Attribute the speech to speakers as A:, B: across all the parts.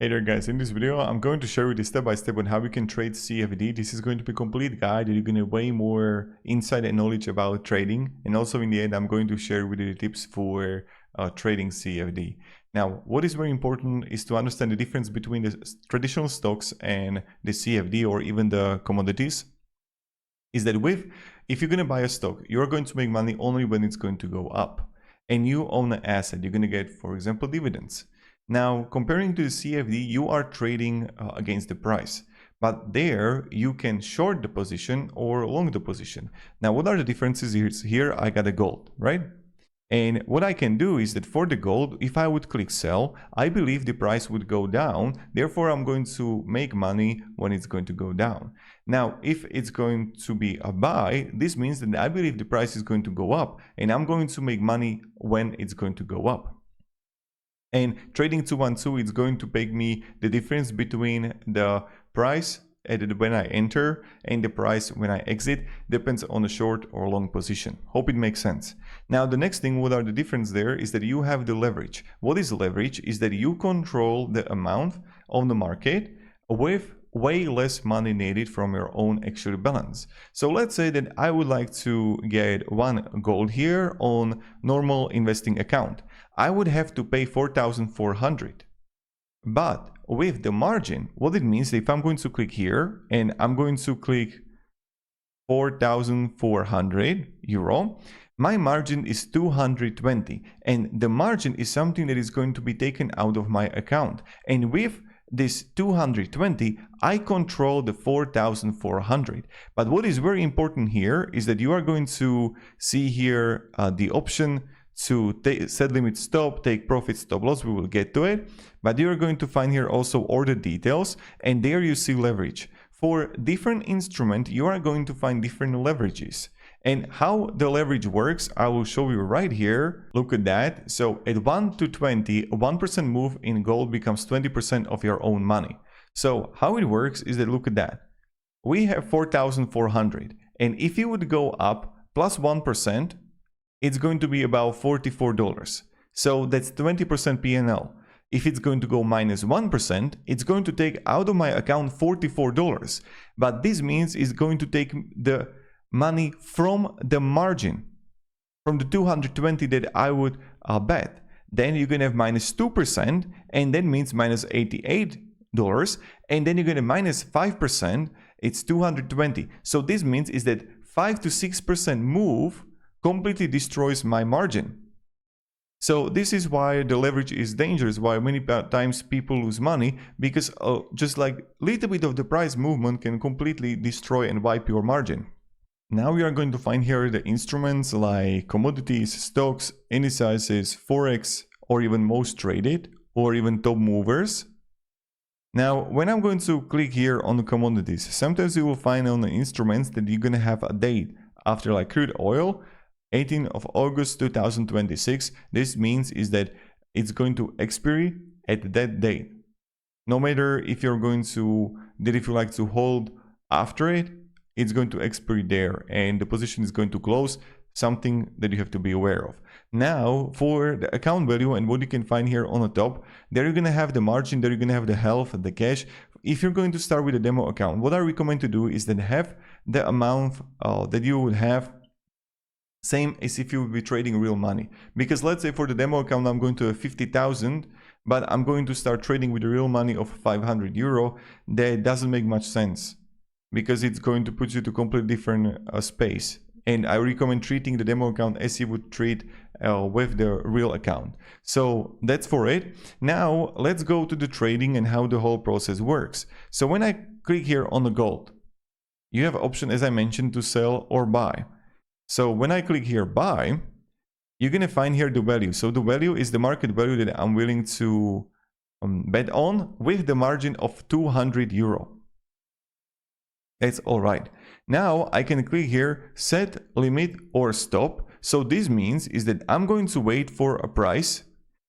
A: Hey there guys, in this video I'm going to share with you step by step on how you can trade CFD. This is going to be a complete guide. You're going to way more insight and knowledge about trading, and also in the end I'm going to share with you the tips for trading CFD. Now what is very important is to understand the difference between the traditional stocks and the CFD or even the commodities. Is that if you're going to buy a stock, you're going to make money only when it's going to go up, and you own an asset, you're going to get, for example, dividends. Now, comparing to the CFD, you are trading against the price, but there you can short the position or long the position. Now, what are the differences? Here I got a gold, right? And what I can do is that for the gold, if I would click sell, I believe the price would go down. Therefore, I'm going to make money when it's going to go down. Now, if it's going to be a buy, this means that I believe the price is going to go up, and I'm going to make money when it's going to go up. And trading 212 is going to pay me the difference between the price when I enter and the price when I exit. Depends on a short or long position. Hope it makes sense. Now the next thing, what are the difference there, is that you have the leverage. What is leverage? Is that you control the amount on the market with way less money needed from your own actual balance. So let's say that I would like to get one gold here on normal investing account. I would have to pay 4,400. But with the margin, what it means, if I'm going to click here and I'm going to click 4,400 euro, my margin is 220, and the margin is something that is going to be taken out of my account. And with this 220, I control the 4,400. But what is very important here is that you are going to see here the option to set limit stop, take profit, stop loss. We will get to it, but you're going to find here also order details, and there you see leverage. For different instrument, you are going to find different leverages. And how the leverage works, I will show you right here. Look at that. So at 1 to 20, a 1% move in gold becomes 20% of your own money. So how it works is that, look at that. We have 4,400, and if you would go up plus 1%, it's going to be about $44. So that's 20% PNL. If it's going to go minus 1%, it's going to take out of my account $44. But this means it's going to take the money from the margin, from the 220 that I would bet. Then you're going to have minus 2%, and that means minus $88. And then you're going to minus 5%, it's 220. So this means is that 5 to 6% move completely destroys my margin. So this is why the leverage is dangerous, why many times people lose money, because just like little bit of the price movement can completely destroy and wipe your margin. Now we are going to find here the instruments like commodities, stocks, indices, forex, or even most traded, or even top movers. Now when I'm going to click here on the commodities, sometimes you will find on the instruments that you're going to have a date after, like crude oil, 18th of August 2026. This means is that it's going to expire at that date. No matter if you're going to, if you like to hold after it, it's going to expire there and the position is going to close, something that you have to be aware of. Now for the account value and what you can find here on the top, there you're going to have the margin, there you're going to have the health, the cash. If you're going to start with a demo account, what I recommend to do is then have the amount that you would have same as if you would be trading real money. Because let's say for the demo account I'm going to have 50,000, but I'm going to start trading with the real money of 500 euro. That doesn't make much sense, because it's going to put you to completely different space. And I recommend treating the demo account as you would treat with the real account. So that's for it. Now let's go to the trading and how the whole process works. So when I click here on the gold, you have option, as I mentioned, to sell or buy. So when I click here buy, you're going to find here the value. So the value is the market value that I'm willing to bet on with the margin of 200 euro. That's all right. Now I can click here set limit or stop. So this means is that I'm going to wait for a price.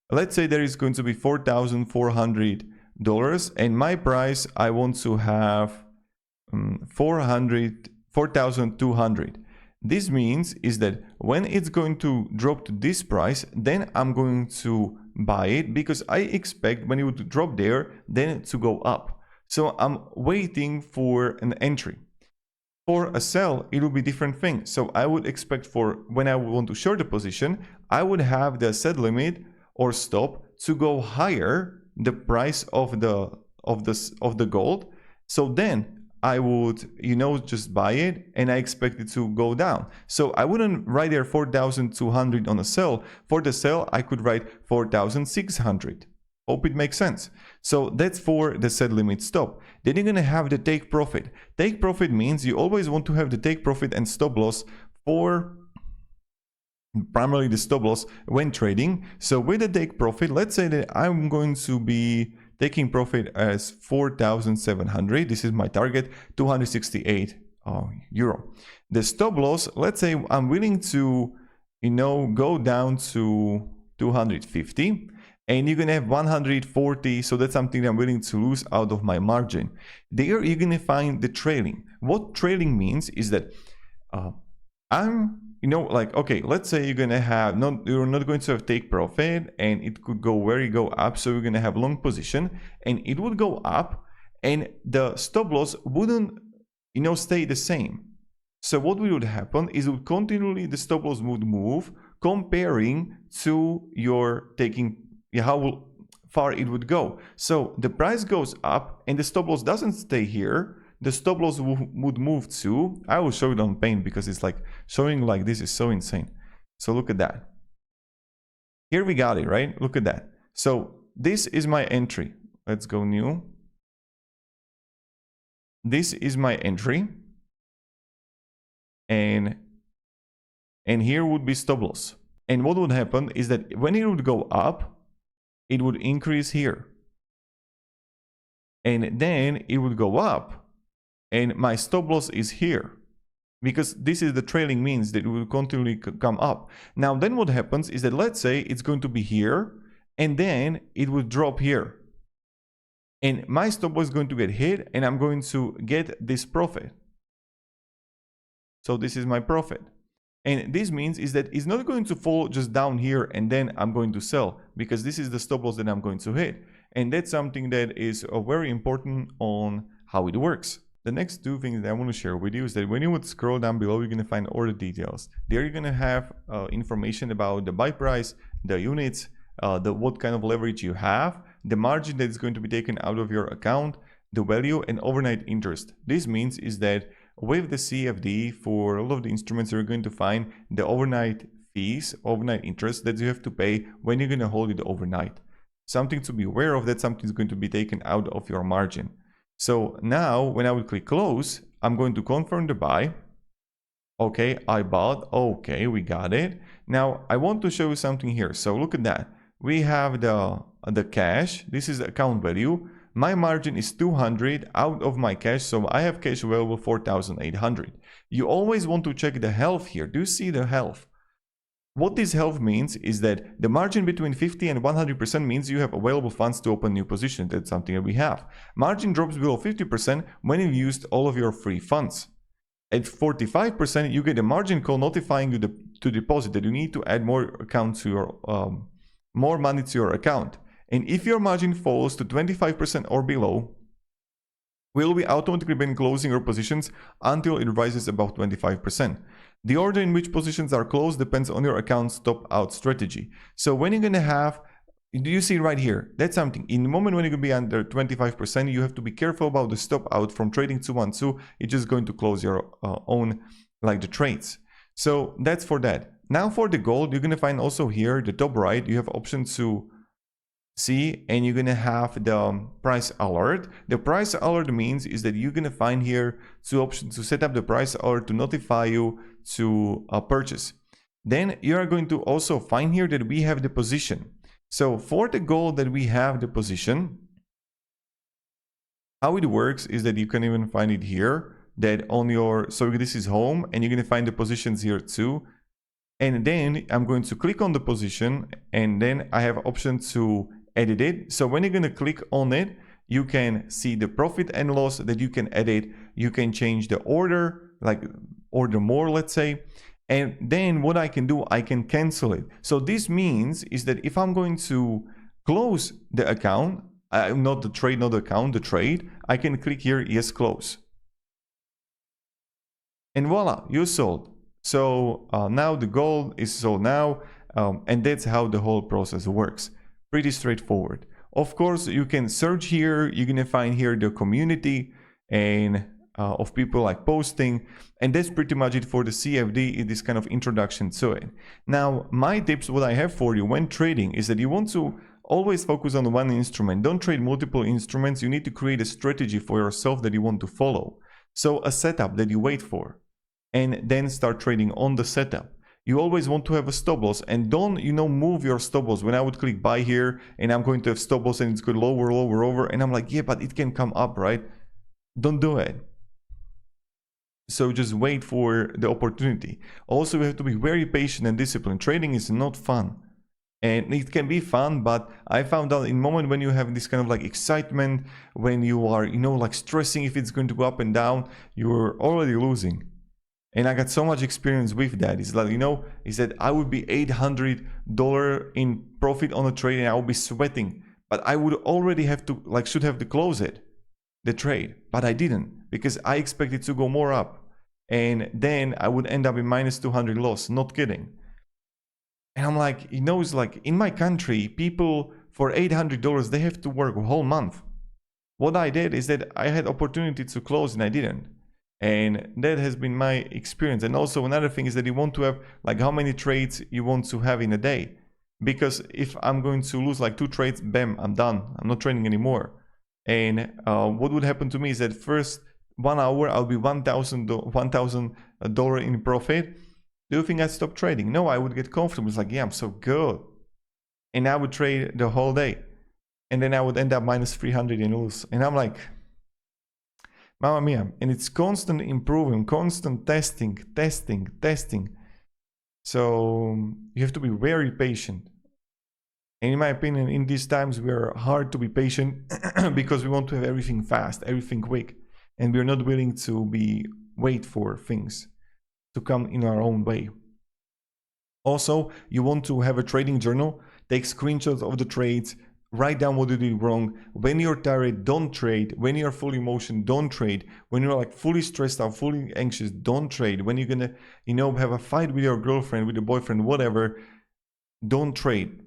A: Let's say there is going to be $4,400 and my price I want to have 4,200. This means is that when it's going to drop to this price, then I'm going to buy it because I expect when it would drop there, then to go up. So I'm waiting for an entry. For a sell, it will be different thing. So I would expect for when I want to short the position, I would have the set limit or stop to go higher the price of the gold. So then I would, just buy it and I expect it to go down. So I wouldn't write there 4,200 on a sell. For the sell, I could write 4,600. Hope it makes sense. So that's for the set limit stop. Then you're going to have the take profit. Take profit means you always want to have the take profit and stop loss for primarily the stop loss when trading. So with the take profit, let's say that I'm going to be taking profit as 4,700. This is my target, 268 euro. The stop loss, let's say I'm willing to, go down to 250. And you're going to have 140, so that's something I'm willing to lose out of my margin. There you're going to find the trailing. What trailing means is that okay, let's say you're going to have, you're not going to have take profit and it could go up. So you're going to have long position and it would go up and the stop loss wouldn't, stay the same. So what would happen is it would continually, the stop loss would move comparing to your taking, how far it would go. So the price goes up and the stop loss doesn't stay here. The stop loss would move to, I will show it on paint because it's like showing like this is so insane. So look at that. Here we got it, right? Look at that. So this is my entry. Let's go new. This is my entry. And here would be stop loss. And what would happen is that when it would go up, it would increase here. And then it would go up. And my stop loss is here. Because this is the trailing means that it will continually come up. Now then what happens is that let's say it's going to be here. And then it would drop here. And my stop loss is going to get hit. And I'm going to get this profit. So this is my profit. And this means is that it's not going to fall just down here and then I'm going to sell because this is the stop loss that I'm going to hit. And that's something that is very important on how it works. The next two things that I want to share with you is that when you would scroll down below, you're going to find order details. There you're going to have information about the buy price, the units, what kind of leverage you have, the margin that is going to be taken out of your account, the value and overnight interest. This means is that with the CFD, for all of the instruments, you're going to find the overnight fees, overnight interest that you have to pay when you're going to hold it overnight. Something to be aware of, that something is going to be taken out of your margin. So now when I would click close, I'm going to confirm the buy. Okay, I bought. Okay, we got it. Now I want to show you something here. So look at that. We have the cash. This is the account value. My margin is 200 out of my cash, so I have cash available 4,800. You always want to check the health here. Do you see the health? What this health means is that the margin between 50 and 100% means you have available funds to open new positions. That's something that we have. Margin drops below 50% when you've used all of your free funds. At 45%, you get a margin call notifying you to deposit that you need to add more money to your account. And if your margin falls to 25% or below, will be automatically been closing your positions until it rises above 25%. The order in which positions are closed depends on your account's stop out strategy. So when you're going to have, do you see right here? That's something. In the moment when you're going to be under 25%, you have to be careful about the stop out from trading 212. It's just going to close your own, like the trades. So that's for that. Now for the gold, you're going to find also here, the top right, you have option to see, and you're going to have the price alert. The price alert means is that you're going to find here two options to set up the price alert to notify you to purchase. Then you are going to also find here that we have the position. So for the gold that we have the position, how it works is that you can even find it here, that on your, so this is home, and you're going to find the positions here too. And then I'm going to click on the position, and then I have option to edit it. So when you're going to click on it, you can see the profit and loss that you can edit. You can change the order, like order more, let's say. And then what I can do, I can cancel it. So this means is that if I'm going to close the account, not the trade, not the account, the trade, I can click here, yes, close. And voila, you sold. So now the gold is sold now, and that's how the whole process works. Pretty straightforward. Of course, you can search here. You're gonna find here the community and of people like posting, and that's pretty much it for the CFD in this kind of introduction to it. Now, my tips, what I have for you when trading is that you want to always focus on one instrument. Don't trade multiple instruments. You need to create a strategy for yourself that you want to follow. So a setup that you wait for, and then start trading on the setup. You always want to have a stop loss, and don't, move your stop loss. When I would click buy here and I'm going to have stop loss and it's going lower, lower, over, and I'm like, yeah, but it can come up, right? Don't do it. So just wait for the opportunity. Also, we have to be very patient and disciplined. Trading is not fun. And it can be fun, but I found out in the moment when you have this kind of like excitement, when you are, like stressing if it's going to go up and down, you're already losing. And I got so much experience with that. It's like, is that I would be $800 in profit on a trade and I would be sweating, but I would already have to, should have to close it, the trade, but I didn't because I expected to go more up. And then I would end up in minus 200 loss, not kidding. And I'm like, it's like in my country, people for $800, they have to work a whole month. What I did is that I had opportunity to close and I didn't. And that has been my experience. And also another thing is that you want to have how many trades you want to have in a day. Because if I'm going to lose 2 trades, bam, I'm done. I'm not trading anymore. And what would happen to me is that first 1 hour, I'll be $1,000 in profit. Do you think I'd stop trading? No, I would get comfortable. It's like, yeah, I'm so good. And I would trade the whole day. And then I would end up minus 300 and lose. And I'm like, Mamma mia. And it's constant improving, constant testing. So you have to be very patient. And in my opinion, in these times, we are hard to be patient because we want to have everything fast, everything quick. And we're not willing to wait for things to come in our own way. Also, you want to have a trading journal, take screenshots of the trades, write down what you did wrong. When you're tired, don't trade. When you're full emotion, don't trade. When you're fully stressed out, fully anxious, don't trade. When you're gonna, have a fight with your girlfriend, with your boyfriend, whatever, don't trade.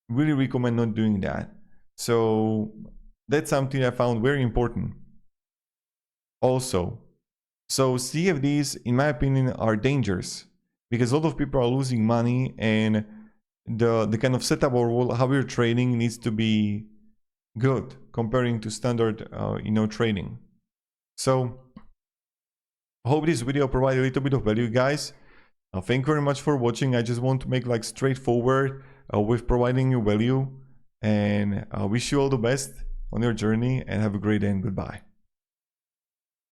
A: Really recommend not doing that. So that's something I found very important. Also, so CFDs, in my opinion, are dangerous because a lot of people are losing money, and the kind of setup or how you're trading needs to be good comparing to standard, trading. So I hope this video provided a little bit of value, guys. Thank you very much for watching. I just want to make straightforward with providing you value, and wish you all the best on your journey, and have a great day and goodbye.